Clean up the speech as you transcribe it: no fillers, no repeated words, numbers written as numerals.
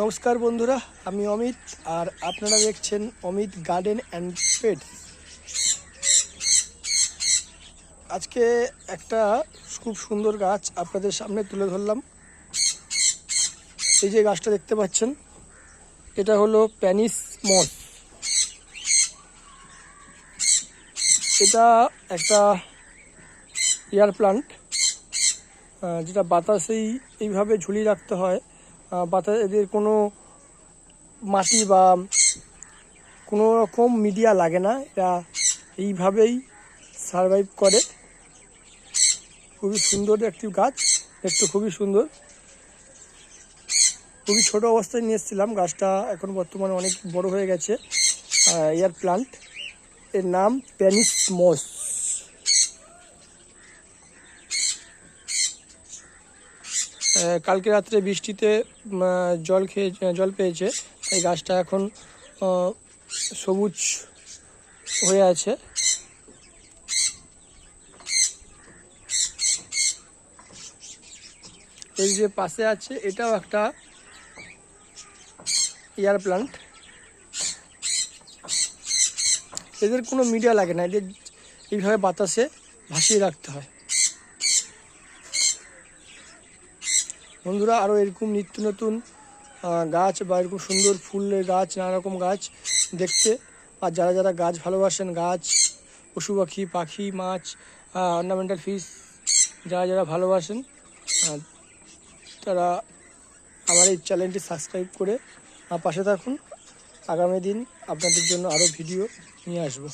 নমস্কার বন্ধুরা, আমি অমিত আর আপনারা দেখছেন অমিত গার্ডেন অ্যান্ড পেটস। আজকে একটা খুব সুন্দর গাছ আপনাদের সামনে তুলে ধরলাম। এই যে গাছটা দেখতে পাচ্ছেন, এটা হলো স্প্যানিশ মস। এটা একটা এয়ার প্লান্ট, যেটা বাতাসেই এইভাবে ঝুলিয়ে রাখতে হয়। বাতাস এদের কোনো মাটি বা কোনো রকম মিডিয়া লাগে না, এরা এইভাবেই সারভাইভ করে। খুবই সুন্দর একটি গাছ, দেখতে খুবই সুন্দর। খুবই ছোট অবস্থায় নিয়ে এসেছিলাম গাছটা, এখন বর্তমানে অনেক বড় হয়ে গেছে। এয়ার প্লান্ট, এর নাম স্প্যানিশ মস। কালকে রাত্রে বৃষ্টিতে জল পেয়েছে, তাই গাছটা এখন সবুজ হয়ে আছে। এই যে পাশে আছে, এটাও একটা এয়ার প্লান্ট। এদের কোনো মিডিয়া লাগে না, এদের এইভাবে বাতাসে ভাসিয়ে রাখতে হয়। বন্ধুরা, আরও এরকম নিত্য নতুন গাছ বা এরকম সুন্দর ফুলের গাছ, নানা রকম গাছ দেখতে, আর যারা যারা গাছ ভালোবাসেন, গাছ, পশু পাখি, পাখি, মাছ, অর্নামেন্টাল ফিশ, যারা যারা ভালোবাসেন, তারা আমার এই চ্যানেলটি সাবস্ক্রাইব করে পাশে থাকুন। আগামী দিন আপনাদের জন্য আরও ভিডিও নিয়ে আসবো।